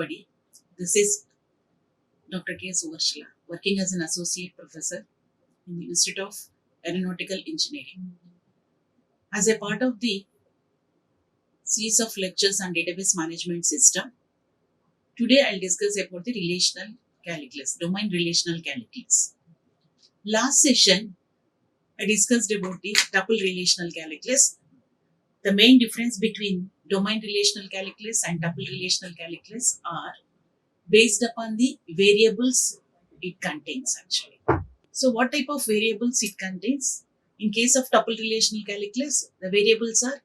everybody. This is Dr. K. Suvarshila, working as an associate professor in the Institute of Aeronautical Engineering. As a part of the series of lectures on database management system, today I'll discuss about the relational calculus, domain relational calculus. Last session, I discussed about the tuple relational calculus. The main difference between domain relational calculus and tuple relational calculus are based upon the variables it contains actually. So what type of variables it contains? In case of tuple relational calculus, the variables are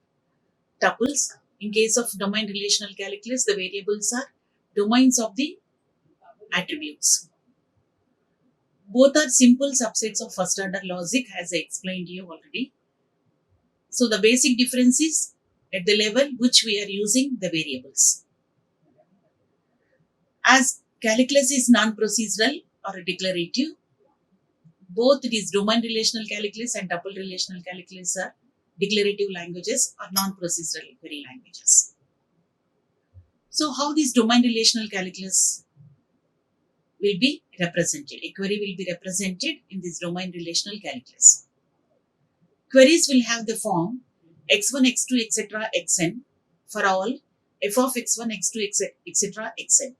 tuples. In case of domain relational calculus, the variables are domains of the attributes. Both are simple subsets of first order logic, as I explained to you already. So the basic difference is at the level which we are using the variables. As calculus is non-procedural or declarative, both these domain relational calculus and tuple relational calculus are declarative languages or non-procedural query languages. So how this domain relational calculus will be represented? A query will be represented in this domain relational calculus. Queries will have the form x1, x2, etc. xn for all f of x1, x2, etc. xn.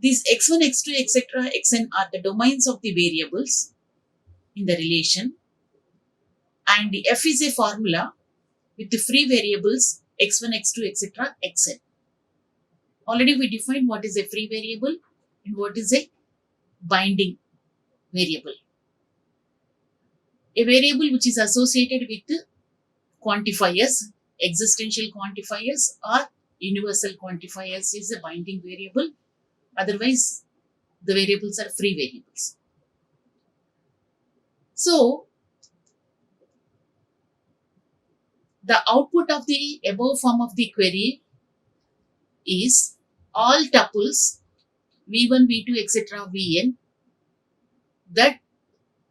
These x1, x2, etc. xn are the domains of the variables in the relation, and the f is a formula with the free variables x1, x2, etc. xn. Already we defined what is a free variable and what is a binding variable. A variable which is associated with quantifiers, existential quantifiers or universal quantifiers is a binding variable. Otherwise, the variables are free variables. So, the output of the above form of the query is all tuples v1, v2, etc. vn that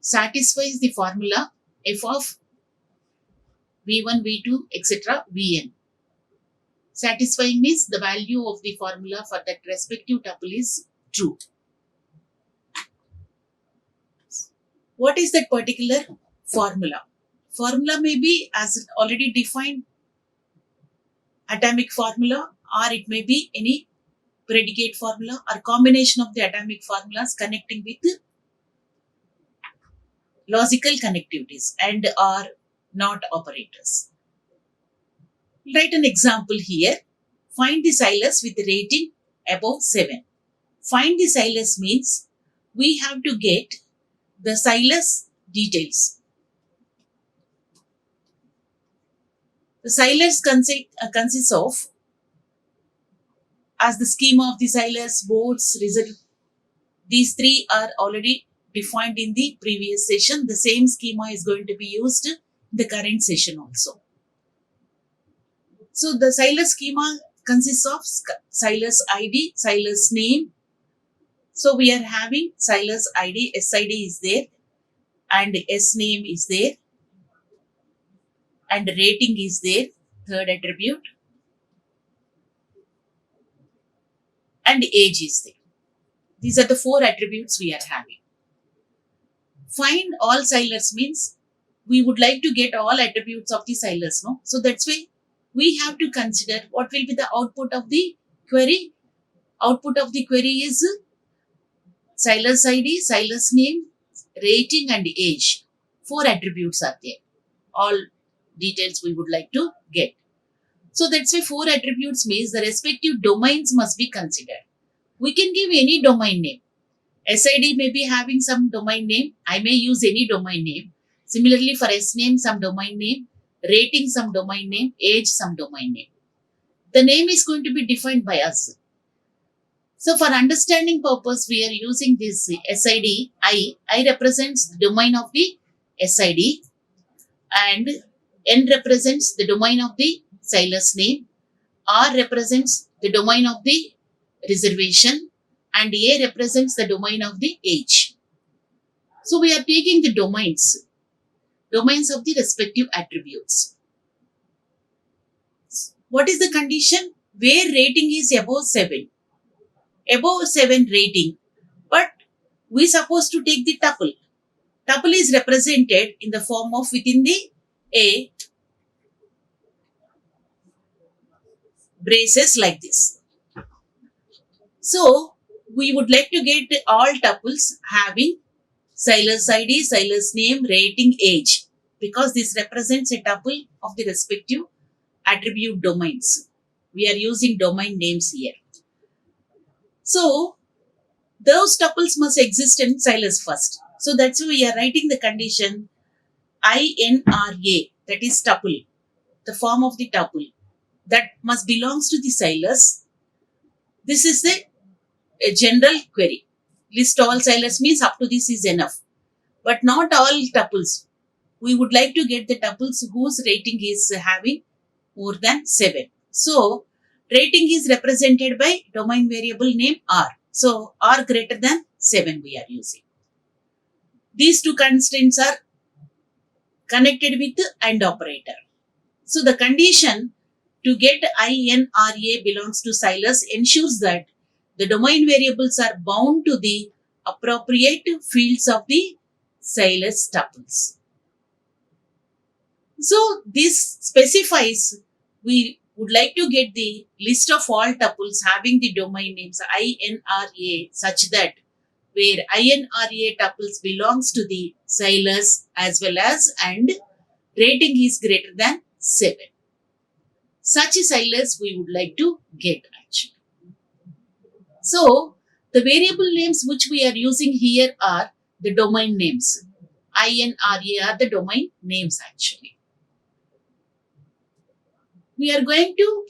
satisfies the formula f of v1, v2, etc. vn. Satisfying means the value of the formula for that respective tuple is true. What is that particular formula? Formula may be, as already defined, atomic formula, or it may be any predicate formula or combination of the atomic formulas connecting with logical connectivities and are not operators. Write an example here. Find the Silas with rating above 7. Find the Silas means we have to get the Silas details. The Silas consists of, as the schema of the Silas, boards, result. These three are already defined in the previous session. The same schema is going to be used in the current session also. So the Silas schema consists of Silas ID, Silas name. So we are having Silas ID, SID is there, and S name is there, and rating is there, third attribute, and age is there. These are the four attributes we are having. Find all Silas means we would like to get all attributes of the Silas, no? So that's why we have to consider what will be the output of the query. Output of the query is Silas ID, Silas name, rating and age. Four attributes are there. All details we would like to get. So that's why four attributes means the respective domains must be considered. We can give any domain name. SID may be having some domain name. I may use any domain name. Similarly for S name, some domain name. Rating, some domain name. Age, some domain name. The name is going to be defined by us. So for understanding purpose, we are using this SID. I represents the domain of the SID, and N represents the domain of the Silas name. R represents the domain of the reservation, and A represents the domain of the age. So we are taking the domains of the respective attributes. What is the condition? where rating is above 7 rating, but we supposed to take the tuple. Tuple is represented in the form of within the A braces like this. So we would like to get all tuples having Silas ID, Silas name, rating, age, because this represents a tuple of the respective attribute domains. We are using domain names here. So those tuples must exist in Silas first. So that's why we are writing the condition INRA, that is tuple, the form of the tuple that must belongs to the Silas. This is a general query. List all Silas means up to this is enough, but not all tuples. We would like to get the tuples whose rating is having more than 7. So rating is represented by domain variable name R. So R greater than 7 we are using. These two constraints are connected with the AND operator. So the condition to get INRA belongs to Silas ensures that the domain variables are bound to the appropriate fields of the Silas tuples. So this specifies we would like to get the list of all tuples having the domain names INRA such that where INRA tuples belongs to the Silas as well as and rating is greater than 7. Such a Silas we would like to get actually. So the variable names which we are using here are the domain names. INRA are the domain names actually. We are going to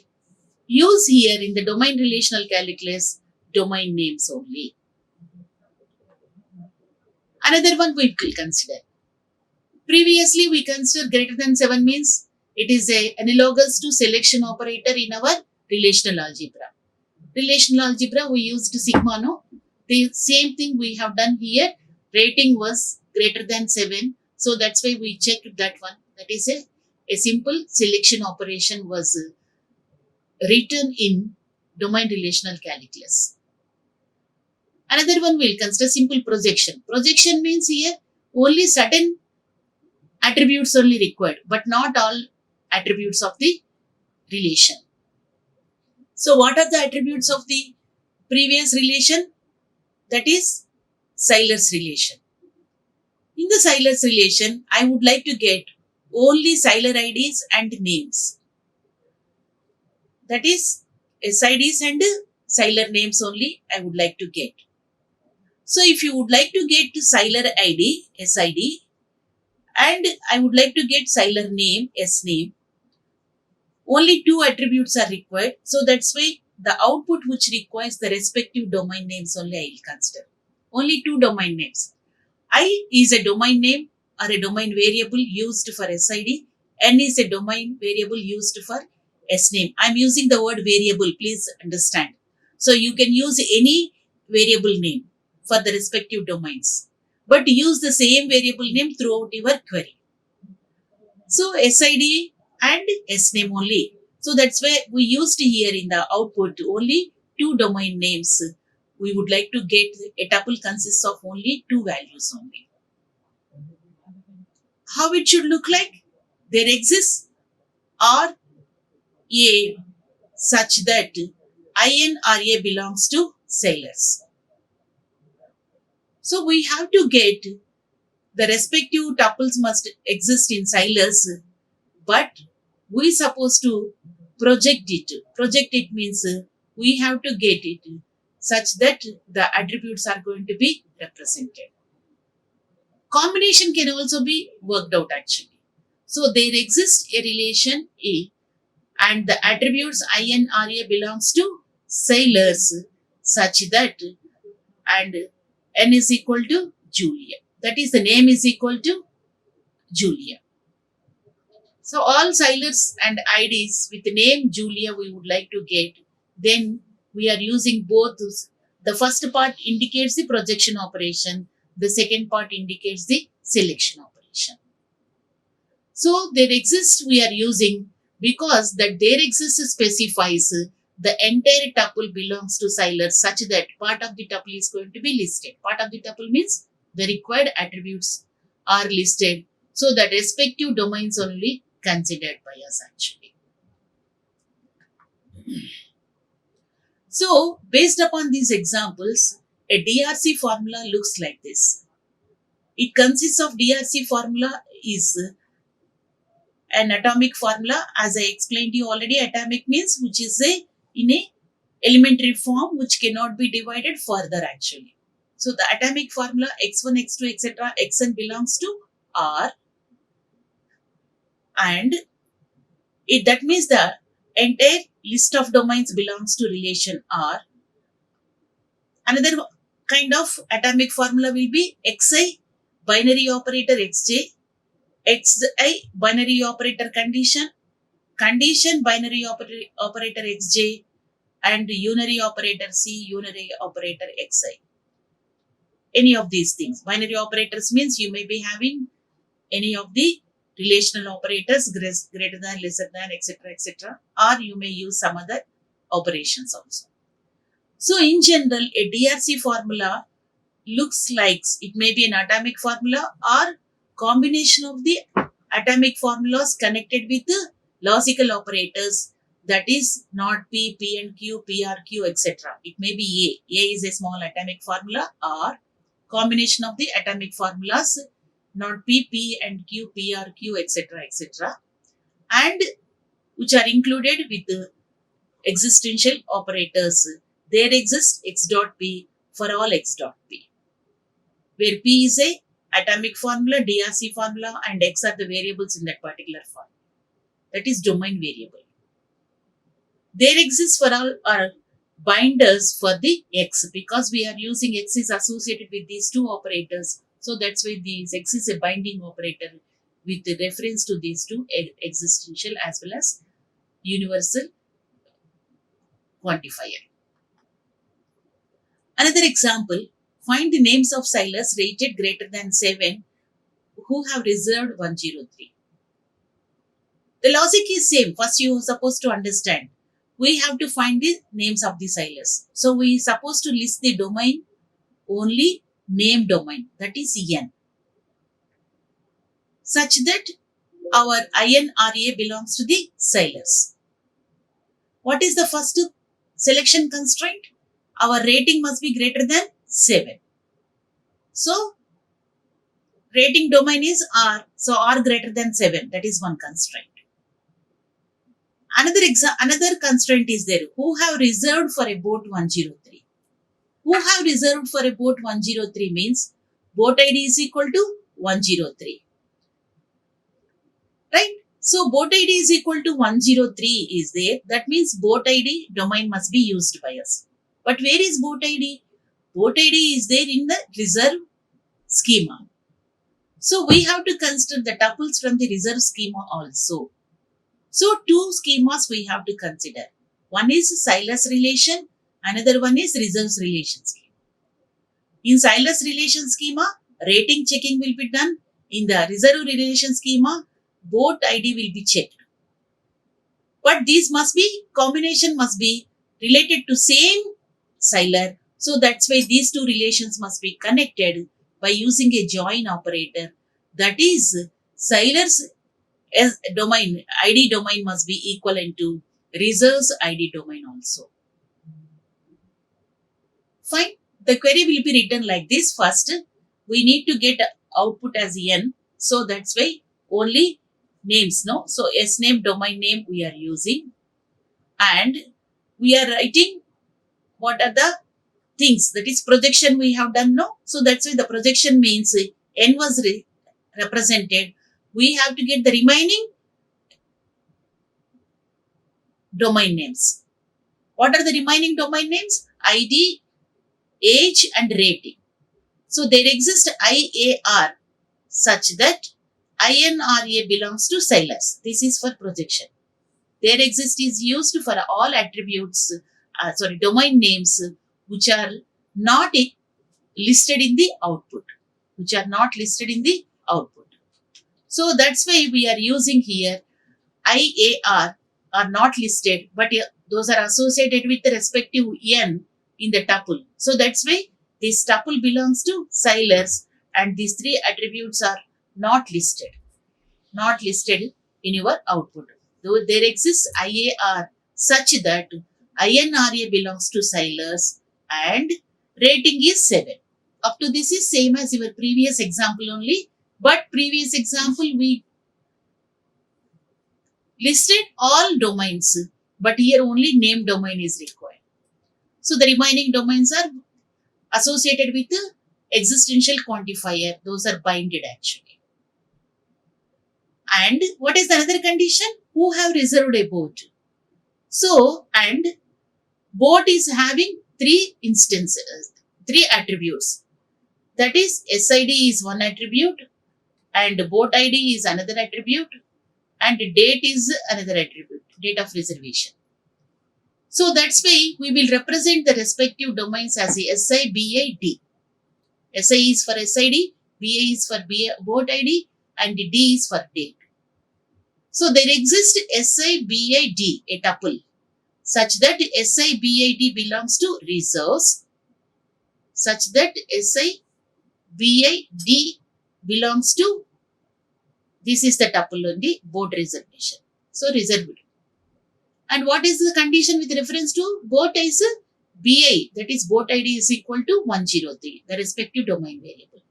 use here in the domain relational calculus domain names only. Another one we will consider. Previously we considered greater than 7 means it is a analogous to selection operator in our relational algebra. Relational algebra we used sigma, no? The same thing we have done here. Rating was greater than 7. So that's why we checked that one. That is a simple selection operation was written in domain relational calculus. Another one we'll consider simple projection. Projection means here only certain attributes only required, but not all attributes of the relation. So what are the attributes of the previous relation? That is Silas relation. In the Silas relation, I would like to get only Siler IDs and names. That is SIDs and Siler names only I would like to get. So if you would like to get Siler ID, SID, and I would like to get Siler name, S name, only 2 attributes are required. So that's why the output which requires the respective domain names only I will consider. Only 2 domain names. I is a domain name or a domain variable used for SID. N is a domain variable used for S name. I'm using the word variable, please understand. So you can use any variable name for the respective domains, but use the same variable name throughout your query. So SID and S name only. So that's why we used here in the output only 2 domain names. We would like to get a tuple consists of only 2 values only. How it should look like? There exists RA such that INRA belongs to Silas. So we have to get the respective tuples must exist in Silas, but we supposed to project it. Project it means we have to get it such that the attributes are going to be represented. Combination can also be worked out actually. So there exists a relation A and the attributes INRA belongs to Silas such that and N is equal to Julia. That is the name is equal to Julia. So all Silers and IDs with the name Julia we would like to get. Then we are using both. The first part indicates the projection operation. The second part indicates the selection operation. So there exists we are using because that there exists specifies the entire tuple belongs to Cyler such that part of the tuple is going to be listed. Part of the tuple means the required attributes are listed. So the respective domains only considered by us actually. So based upon these examples, a DRC formula looks like this. It consists of DRC formula is an atomic formula, as I explained to you already. Atomic means which is in a elementary form which cannot be divided further actually. So the atomic formula x1, x2, etc. xn belongs to R, and that means the entire list of domains belongs to relation R. Another kind of atomic formula will be xi binary operator xj, xi binary operator condition, condition binary operator xj, and unary operator c, unary operator xi. Any of these things. Binary operators means you may be having any of the relational operators greater than, lesser than, etc., etc., or you may use some other operations also. So in general, a DRC formula looks like it may be an atomic formula or combination of the atomic formulas connected with the logical operators, that is not P, P and Q, P R Q, etc. It may be A. A is a small atomic formula, or combination of the atomic formulas, not P, P and Q, P R Q, etc., etc., and which are included with the existential operators. There exists x dot P for all x dot P, where P is a atomic formula, DRC formula, and X are the variables in that particular form. That is domain variable. There exists for all our binders for the X, because we are using X is associated with these two operators. So that's why these X is a binding operator with reference to these two existential as well as universal quantifier. Another example, find the names of Silers rated greater than 7 who have reserved 103. The logic is same. First you are supposed to understand. We have to find the names of the Silers. So we are supposed to list the domain only name domain, that is N, such that our INRA belongs to the Silers. What is the first selection constraint? Our rating must be greater than 7. So rating domain is R. So R greater than 7. That is one constraint. Another constraint is there. Who have reserved for a boat 103? Who have reserved for a boat 103 means boat ID is equal to 103. Right? So boat ID is equal to 103 is there. That means boat ID domain must be used by us. But where is boat ID? Boat ID is there in the reserve schema. So we have to consider the tuples from the reserve schema also. So two schemas we have to consider. One is Silers relation, another one is reserves relation schema. In Silers relation schema, rating checking will be done. In the reserve relation schema, boat ID will be checked. But these combination must be related to same Siler. So that's why these two relations must be connected by using a join operator. That is, Siler's domain, ID domain must be equivalent to reserves ID domain also. Fine. The query will be written like this. First, we need to get output as N. So that's why only names, no? So S name, domain name we are using. And we are writing what are the things, that is projection we have done, no? So that's why the projection means N was represented. We have to get the remaining domain names. What are the remaining domain names? ID, age and rating. So there exists IAR such that INRA belongs to Silers. This is for projection. There exists is used for all attributes, domain names which are not listed in the output. So that's why we are using here IAR are not listed, but those are associated with the respective n in the tuple. So that's why this tuple belongs to Silers, and these three attributes are not listed, in your output. Though there exists IAR such that INRA belongs to Silers and rating is 7. Up to this is same as your previous example only, but previous example we listed all domains, but here only name domain is required. So the remaining domains are associated with the existential quantifier. Those are binded actually. And what is the another condition? Who have reserved a boat? So, and boat is having three instances, three attributes. That is, SID is one attribute, and boat ID is another attribute, and date is another attribute, date of reservation. So that's why we will represent the respective domains as a SI, BI, D. SI is for SID, BI is for boat ID, and D is for date. So there exists SI, BI, D, a tuple, such that SI, BI, D belongs to reserves, such that SI, BI, D belongs to, this is the tuple on the boat reservation. So reserved. And what is the condition with reference to boat is BI, that is boat ID is equal to 103, the respective domain variable.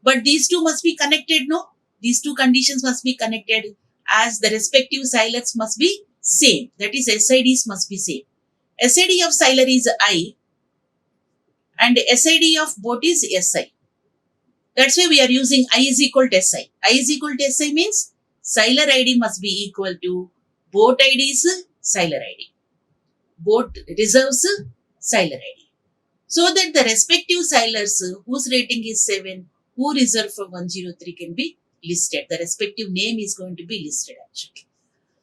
But these two must be connected, no? These two conditions must be connected as the respective silers must be same. That is SIDs must be same. SID of siler is I and SID of boat is SI. That's why we are using I is equal to SI. I is equal to SI means siler ID must be equal to boat ID is siler ID. Boat reserves siler ID. So that the respective silers whose rating is 7, who reserved for 103 can be listed. The respective name is going to be listed actually.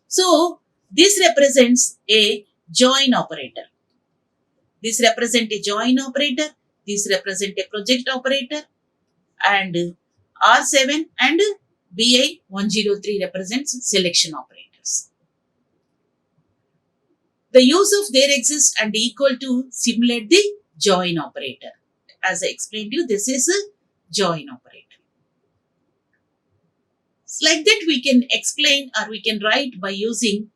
So this represents a join operator. This represents a join operator. This represents a project operator. And R7 and BI 103 represents selection operators. The use of there exists and equal to simulate the join operator. As I explained to you, this is a join operator. Like that we can explain or we can write by using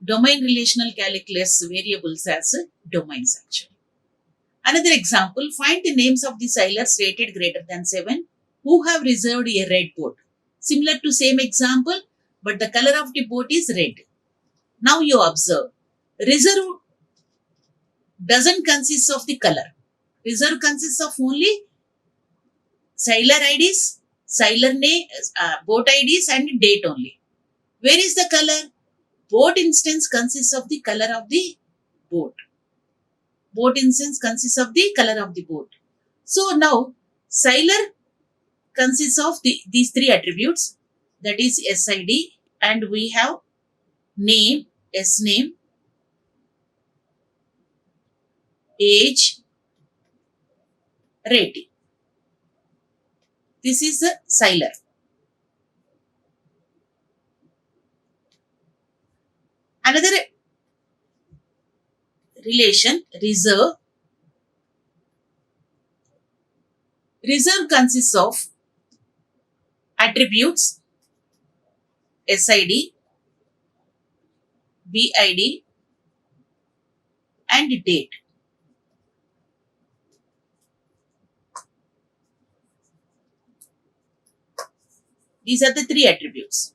domain relational calculus variables as domains actually. Another example, find the names of the silers rated greater than 7 who have reserved a red boat. Similar to same example, but the color of the boat is red. Now you observe, reserve doesn't consist of the color. Reserve consists of only siler IDs, siler name, boat IDs and date only. Where is the color? Boat instance consists of the color of the boat. Boat instance consists of the color of the boat. So now siler consists of these three attributes, that is SID, and we have name, S name, age, rating. This is a siler. Another relation, reserve. Reserve consists of attributes SID, BID and date. These are the three attributes.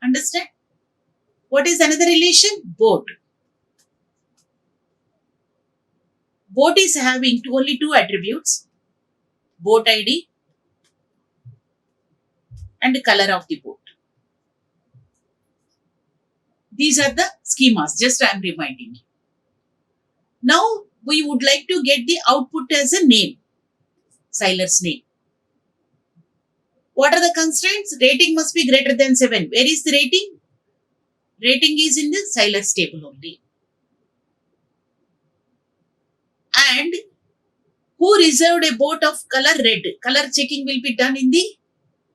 Understand? What is another relation? Boat. Boat is having only two attributes, boat ID and color of the boat. These are the schemas, just I am reminding you. Now we would like to get the output as a name, siler's name. What are the constraints? Rating must be greater than 7. Where is the rating? Rating is in the siler's table only. And Who reserved a boat of color red? Color checking will be done in the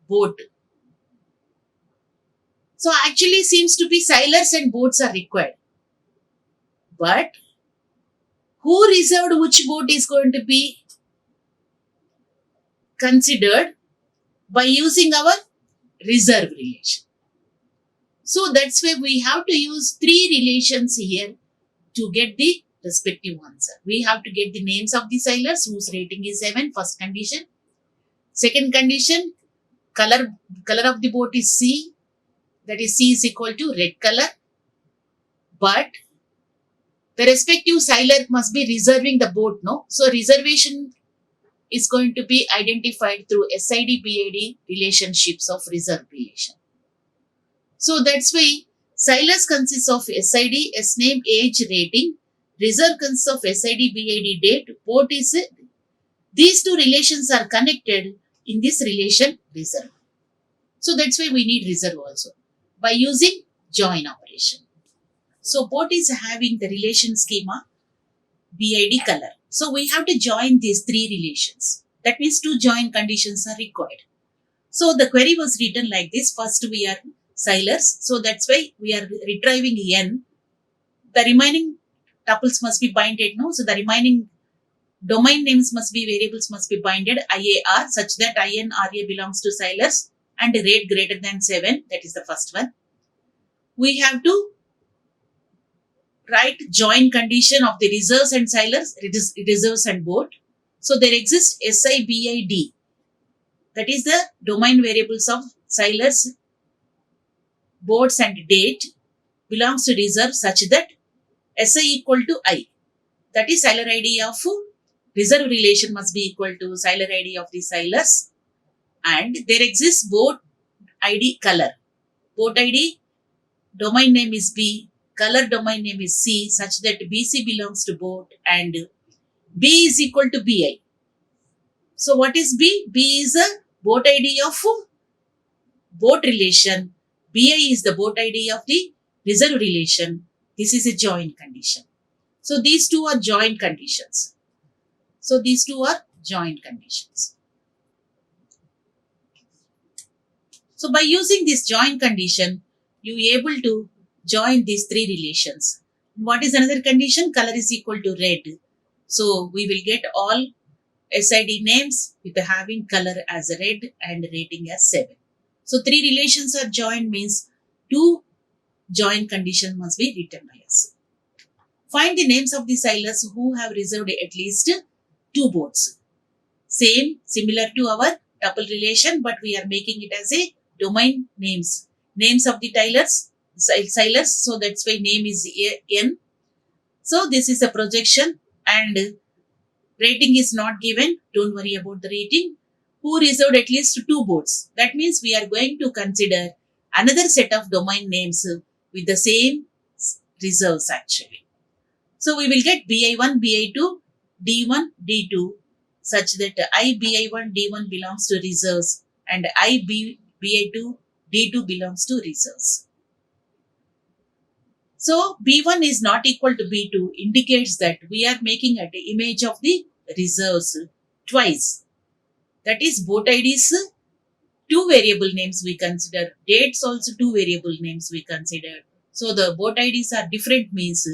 boat. So actually seems to be sailors and boats are required. But who reserved which boat is going to be considered by using our reserve relation. So that's why we have to use three relations here to get the respective answer. We have to get the names of the sailors whose rating is 7, first condition. Second condition, color of the boat is C, that is C is equal to red color. But the respective sailor must be reserving the boat, no? So reservation is going to be identified through SID BID relationships of reserve relation. So that's why sailors consists of SID, S name, age, rating. Reserve consists of SID BID date. Boat is these two relations are connected in this relation reserve. So that's why we need reserve also by using join operation. So boat is having the relation schema BID color. So we have to join these three relations. That means two join conditions are required. So the query was written like this. First we are sailors. So that's why we are retrieving N. The remaining tuples must be binded, no? So the remaining domain names must be, variables must be binded IAR such that INRA belongs to sailors and rate greater than 7. That is the first one. We have to write join condition of the reserves and sailors, reserves and boat. So there exists SIBID. That is the domain variables of sailors, boats and date belongs to reserve such that SI equal to I. That is sailor ID of reserve relation must be equal to sailor ID of the sailors. And there exists boat ID color. Boat ID domain name is B, color domain name is C such that BC belongs to boat and B is equal to BI. So what is B? B is a boat ID of boat relation. BI is the boat ID of the reserve relation. This is a join condition. So these two are join conditions. So these two are join conditions. So by using this join condition, you are able to join these three relations. What is another condition? Color is equal to red. So we will get all SID names with having color as red and rating as 7. So three relations are joined means two join conditions must be written by us. Find the names of the sailors who have reserved at least 2 boats. Similar to our tuple relation, but we are making it as a domain names. Names of the sailors. So that's why name is N. So this is a projection and rating is not given. Don't worry about the rating. Who reserved at least 2 boats. That means we are going to consider another set of domain names with the same reserves actually. So we will get BI1, BI2, D1, D2 such that IBI1, D1 belongs to reserves and IBI2, D2 belongs to reserves. So B1 is not equal to B2 indicates that we are making an image of the reserves twice. That is boat IDs, 2 variable names we consider. Dates also 2 variable names we consider. So the boat IDs are different means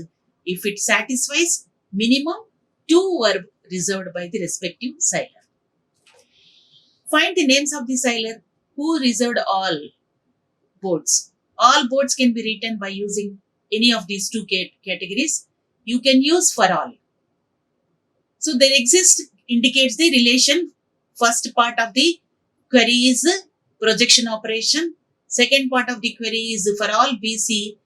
if it satisfies minimum 2 were reserved by the respective sailor. Find the names of the sailor who reserved all boats. All boats can be written by using any of these 2 categories. You can use for all. So there exists indicates the relation. First part of the query is projection operation. Second part of the query is for all BC,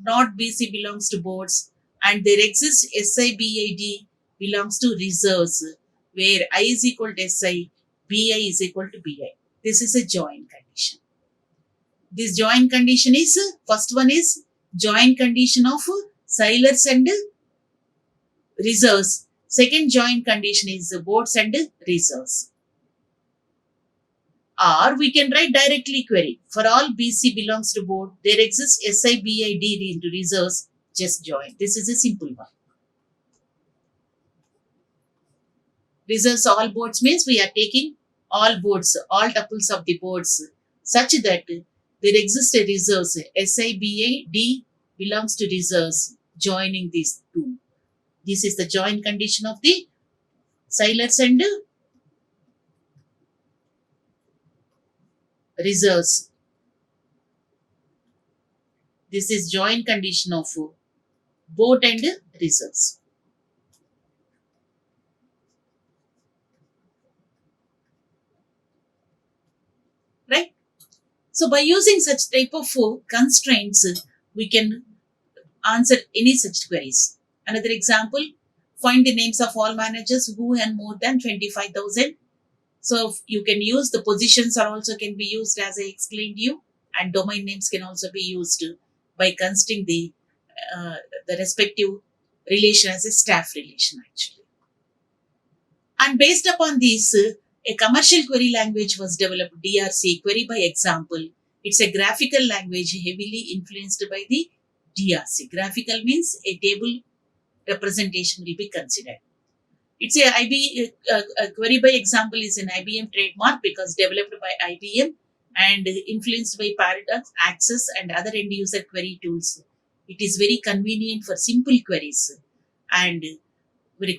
not BC belongs to boats and there exists SIBID belongs to reserves where I is equal to SI, BI is equal to BI. This is a join condition. This join condition is, first one is join condition of sailors and reserves. Second join condition is boats and reserves. Or we can write directly query. For all BC belongs to boat, there exists SIBID into reserves, just join. This is a simple one. Reserves all boards means we are taking all boards, all tuples of the boards such that there exists a reserves. SIBA belongs to reserves joining these two. This is the joint condition of the silers and reserves. This is joint condition of boat and reserves. Right? So by using such type of constraints, we can answer any such queries. Another example, find the names of all managers who earn more than 25,000. So you can use the positions are also can be used as I explained you, and domain names can also be used by considering the respective relation as a staff relation actually. And based upon this, a commercial query language was developed, DRC, query by example. It's a graphical language heavily influenced by the DRC. Graphical means a table representation will be considered. It's a query by example is an IBM trademark because developed by IBM and influenced by Paradox, Access, and other end user query tools. It is very convenient for simple queries, and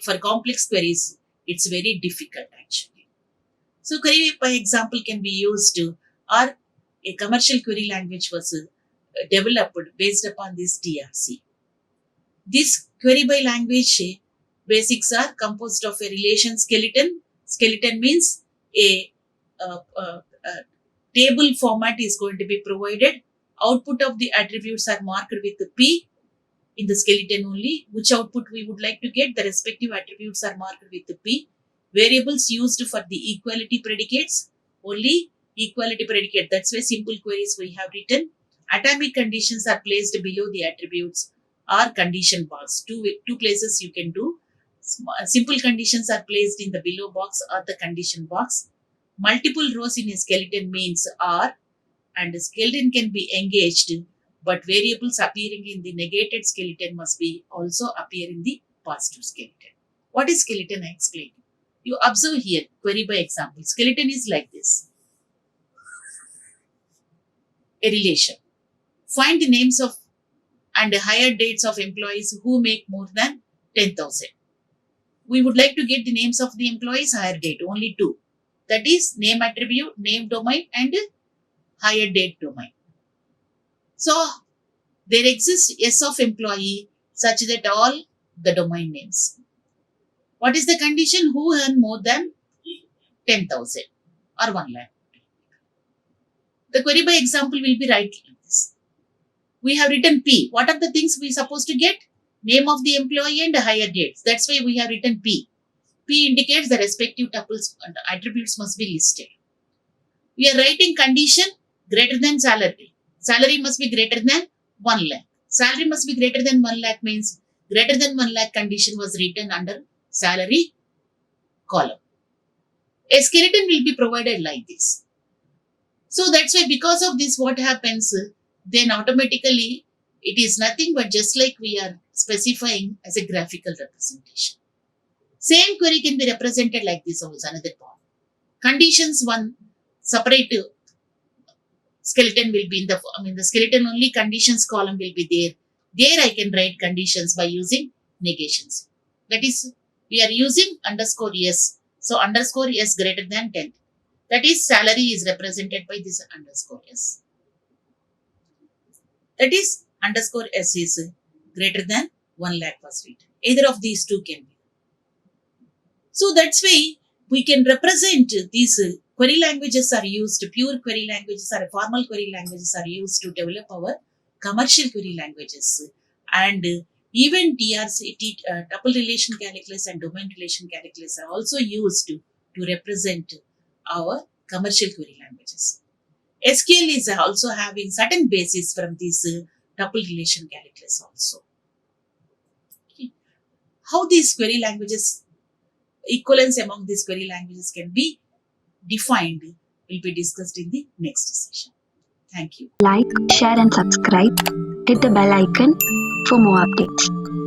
for complex queries, it's very difficult actually. So, query by example can be used or a commercial query language was developed based upon this DRC. This query by language basics are composed of a relation skeleton. Skeleton means a table format is going to be provided. Output of the attributes are marked with the P in the skeleton only. Which output we would like to get, the respective attributes are marked with the P. Variables used for the equality predicates, only equality predicate. That's why simple queries we have written. Atomic conditions are placed below the attributes or condition box. Two places you can do. Simple conditions are placed in the below box or the condition box. Multiple rows in a skeleton means are, and the skeleton can be engaged, but variables appearing in the negated skeleton must be also appear in the positive skeleton. What is skeleton? I explained. You observe here, query by example. Skeleton is like this. A relation. Find the names of and higher dates of employees who make more than 10,000. We would like to get the names of the employees higher date, only two. That is name attribute, name domain, and higher date domain. So there exists S of employee such that all the domain names. What is the condition? Who earn more than 10,000 or 1 lakh. The query by example will be right like this. We have written P. What are the things we supposed to get? Name of the employee and higher dates. That's why we have written P. P indicates the respective tuples and attributes must be listed. We are writing condition greater than salary. Salary must be greater than 1 lakh. Salary must be greater than 1 lakh means greater than 1 lakh condition was written under salary column. A skeleton will be provided like this. So that's why because of this what happens, then automatically it is nothing but just like we are specifying as a graphical representation. Same query can be represented like this also, another part. Conditions one, separate skeleton will be in the skeleton only conditions column will be there. There I can write conditions by using negations. That is, we are using underscore S. So underscore S greater than 10. That is, salary is represented by this underscore S. That is, underscore S is greater than 1 lakh was written. Either of these two can be. So that's why we can represent these query languages are used, pure query languages or formal query languages are used to develop our commercial query languages. And even DRC, tuple relation calculus and domain relation calculus are also used to represent our commercial query languages. SQL is also having certain basis from this tuple relation calculus also. Okay. How these query languages, equivalence among these query languages can be defined will be discussed in the next session. Thank you. Like, share and subscribe. Hit the bell icon for more updates.